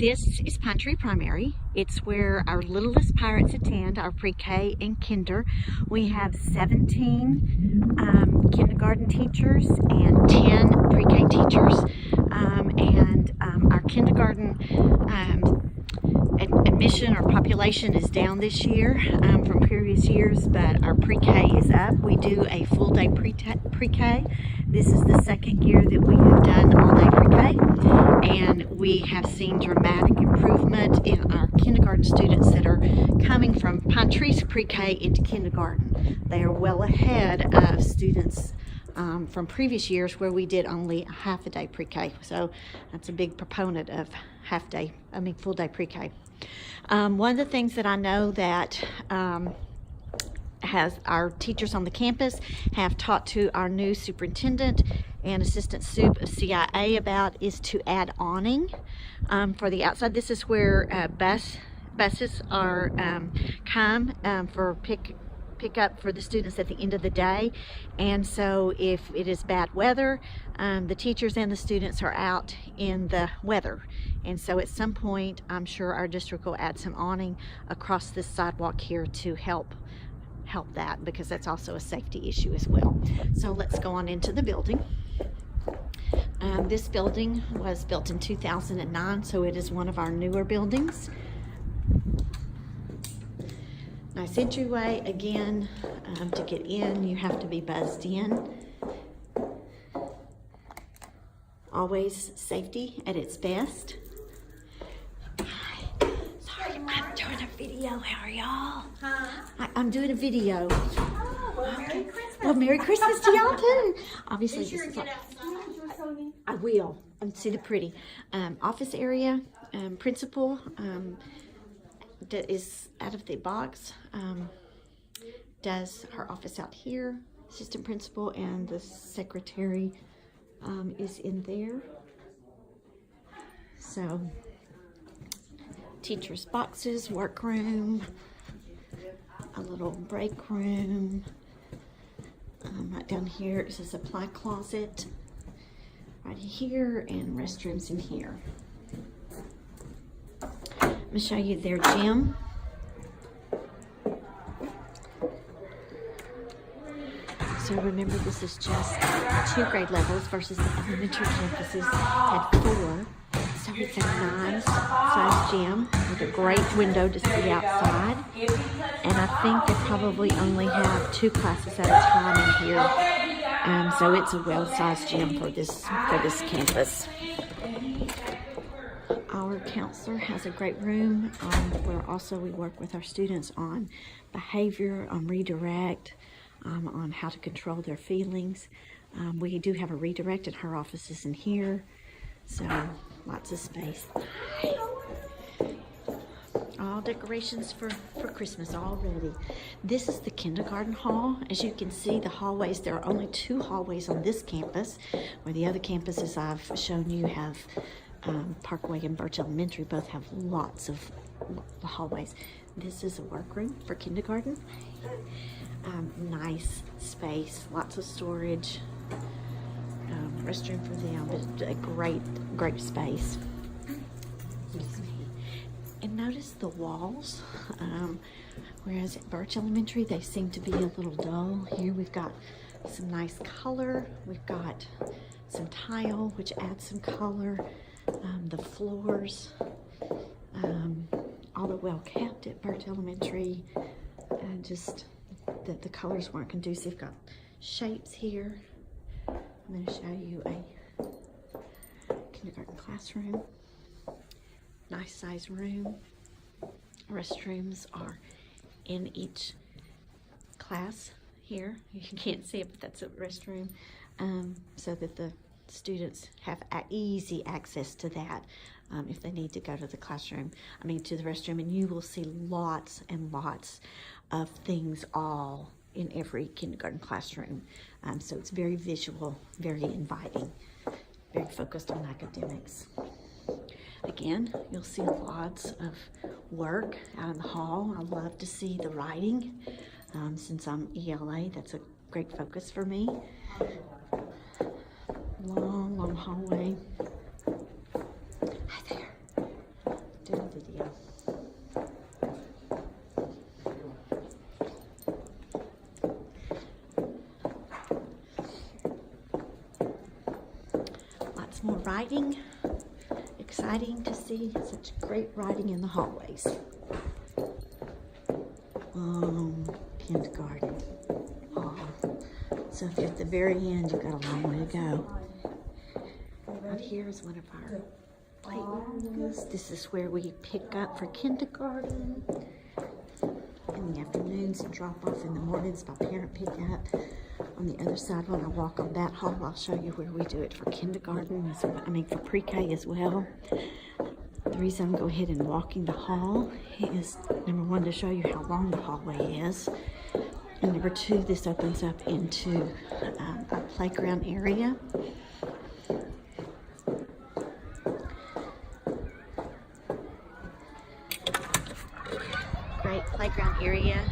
This is Pine Tree Primary. It's where our littlest pirates attend, our pre-K and kinder. We have 17 kindergarten teachers and 10 pre-K teachers. Our kindergarten admission or population is down this year from previous years, but our pre-K is up. We do a full day pre-K. This is the second year that we have done all day pre-K, and we have seen dramatic improvement in our kindergarten students that are coming from Pine Tree's pre-K into kindergarten. They are well ahead of students from previous years where we did only a half a day pre-K. So that's a big proponent of full day pre-K. One of the things that I know that has our teachers on the campus have taught to our new superintendent and assistant sup of CIA about is to add awning for the outside. This is where buses are come for pick up for the students at the end of the day. And so if it is bad weather, the teachers and the students are out in the weather. And so at some point, I'm sure our district will add some awning across this sidewalk here to help that, because that's also a safety issue as well. So let's go on into the building. This building was built in 2009, so it is one of our newer buildings. Nice entryway. Again, to get in, you have to be buzzed in. Always safety at its best. Sorry, I'm doing a video. How are y'all? Huh? I'm doing a video. Oh, well, Merry Christmas. Well, Merry Christmas to y'all too. Obviously, Be sure this to is get outside. I will. And see the pretty office area. Principal that is out of the box does her office out here. Assistant principal and the secretary is in there. So teachers' boxes, workroom, a little break room. Right down here is a supply closet. Right here, and restrooms in here. I'm going to show you their gym. So remember, this is just 2 grade levels versus the elementary campuses had 4. So it's a nice size gym with a great window to see outside. And I think they probably only have 2 classes at a time in here. So it's a well-sized gym for this campus. Our counselor has a great room where also we work with our students on behavior, on redirect, on how to control their feelings. We do have a redirect, and her office is in here, so lots of space. All decorations for Christmas already. This is the kindergarten hall. As you can see, the hallways, there are only 2 hallways on this campus, where the other campuses I've shown you have Parkway and Birch Elementary both have lots of hallways. This is a workroom for kindergarten. Nice space, lots of storage, restroom for them, but a great space. And notice the walls, whereas at Birch Elementary they seem to be a little dull. Here we've got some nice color, we've got some tile which adds some color. The floors, all are well kept at Birch Elementary, and just the colors weren't conducive. Got shapes here. I'm going to show you a kindergarten classroom. Nice size room. Restrooms are in each class here. You can't see it, but that's a restroom, so that the students have easy access to that if they need to go to the to the restroom. And you will see lots and lots of things all in every kindergarten classroom. So it's very visual, very inviting, very focused on academics. Again, you'll see lots of work out in the hall. I love to see the writing. Since I'm ELA, that's a great focus for me. Long hallway. Hi there. exciting to see such great writing in the hallways. Kindergarten. Oh, so if you're at the very end, you've got a long way to go. Out here is one of our playrooms. This is where we pick up for kindergarten in the afternoons and drop off in the mornings by parent pickup. On the other side, when I walk on that hall, I'll show you where we do it for kindergarten, for pre-K as well. The reason I'm going ahead and walking the hall is, number one, to show you how long the hallway is. And number two, this opens up into a playground area. Great playground area.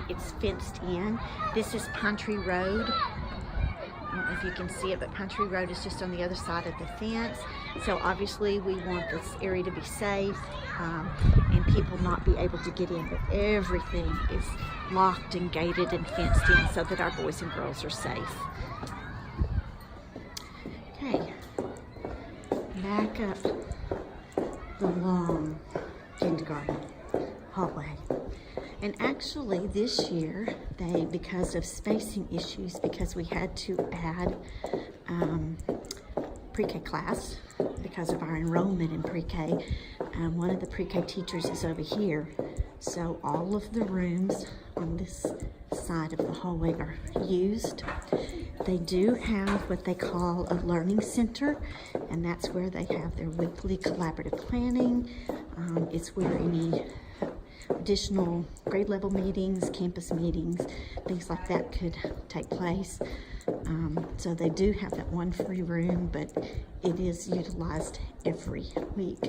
It's fenced in. This is Pine Tree Road. I don't know if you can see it, but Pine Tree Road is just on the other side of the fence. So obviously we want this area to be safe and people not be able to get in, but everything is locked and gated and fenced in so that our boys and girls are safe. Okay, back up the long kindergarten hallway. And actually this year, because of spacing issues, because we had to add pre-K class because of our enrollment in pre-K, one of the pre-K teachers is over here. So all of the rooms on this side of the hallway are used. They do have what they call a learning center, and that's where they have their weekly collaborative planning. It's where any additional grade level meetings, campus meetings, things like that could take place. So they do have that one free room, but it is utilized every week.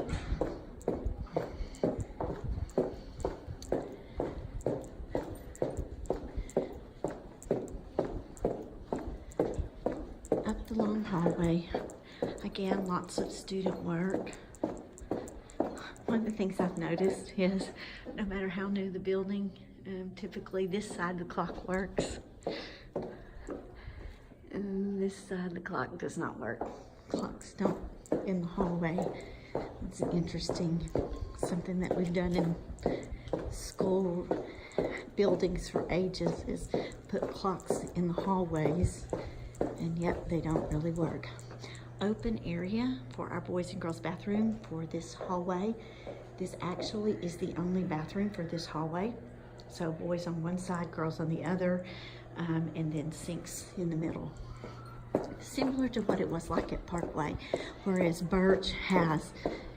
Up the long hallway, again, lots of student work. One of the things I've noticed is no matter how new the building, typically this side the clock works. And this side the clock does not work. Clocks don't in the hallway. It's interesting, something that we've done in school buildings for ages is put clocks in the hallways, and yet they don't really work. Open area for our boys and girls bathroom for this hallway. This actually is the only bathroom for this hallway. So boys on one side, girls on the other, and then sinks in the middle. Similar to what it was like at Parkway, whereas Birch has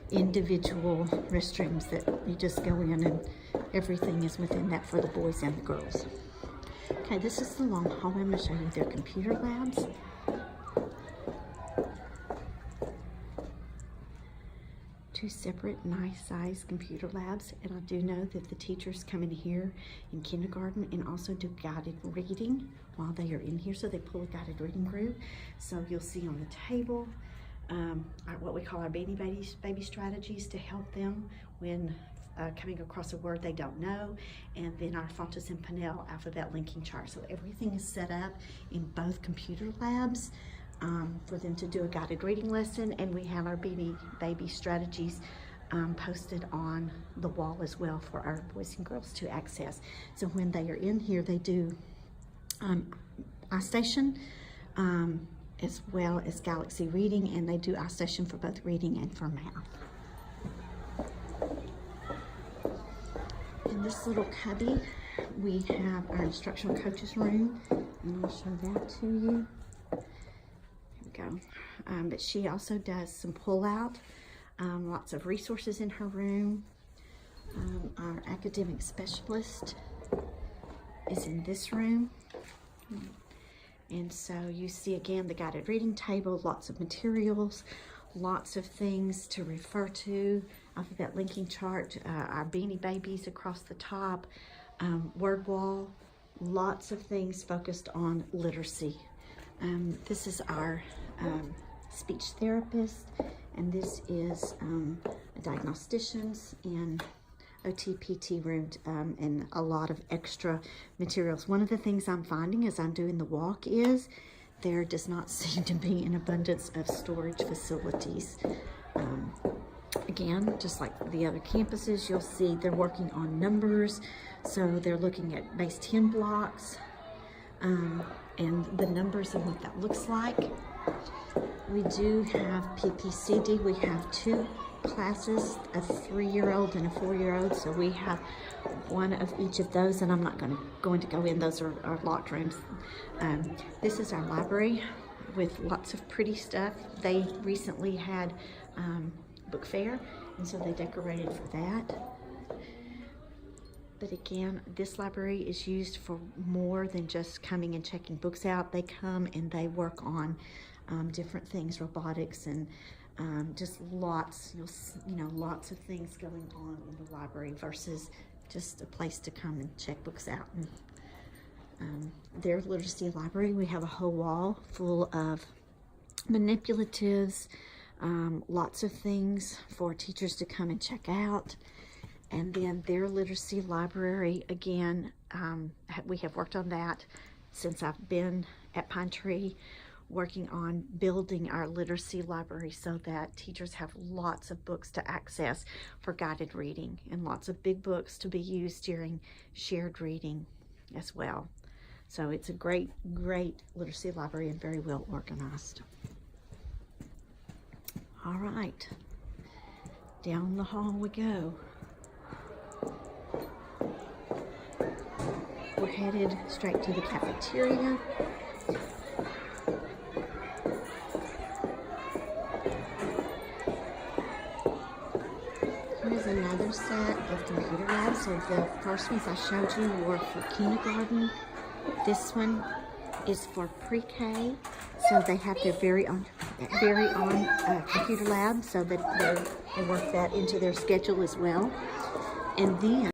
individual restrooms that you just go in and everything is within that for the boys and the girls. Okay, this is the long hallway. I'm going to show you their computer labs. Two separate nice size computer labs, and I do know that the teachers come in here in kindergarten and also do guided reading while they are in here, so they pull a guided reading group. So you'll see on the table what we call our Beanie Baby strategies to help them when coming across a word they don't know, and then our Fontes and Pinnell alphabet linking chart. So everything is set up in both computer labs for them to do a guided reading lesson, and we have our Beanie Baby strategies posted on the wall as well for our boys and girls to access. So when they are in here, they do iStation as well as Galaxy Reading, and they do iStation for both reading and for math. In this little cubby, we have our instructional coaches room, and I'll show that to you. Go. But she also does some pull-out, lots of resources in her room. Our academic specialist is in this room. And so you see again the guided reading table, lots of materials, lots of things to refer to, alphabet linking chart, our Beanie Babies across the top, word wall, lots of things focused on literacy. This is our speech therapist, and this is a diagnostician's and OT-PT room, and a lot of extra materials. One of the things I'm finding as I'm doing the walk is there does not seem to be an abundance of storage facilities. Again, just like the other campuses, you'll see they're working on numbers. So they're looking at base 10 blocks and the numbers and what that looks like. We do have PPCD. We have 2 classes, a 3-year-old and a 4-year-old. So we have one of each of those, and I'm not going to go in. Those are locked rooms. This is our library with lots of pretty stuff. They recently had book fair, and so they decorated for that. But again, this library is used for more than just coming and checking books out. They come and they work on different things, robotics, and just lots, lots of things going on in the library versus just a place to come and check books out. And their literacy library, we have a whole wall full of manipulatives, lots of things for teachers to come and check out. And then their literacy library, again, we have worked on that since I've been at Pine Tree, working on building our literacy library so that teachers have lots of books to access for guided reading and lots of big books to be used during shared reading as well. So it's a great, great literacy library and very well organized. All right, down the hall we go. We're headed straight to the cafeteria. Here's another set of computer labs. So the first ones I showed you were for kindergarten. This one is for pre-K. So they have their very own computer lab, so that they work that into their schedule as well. And then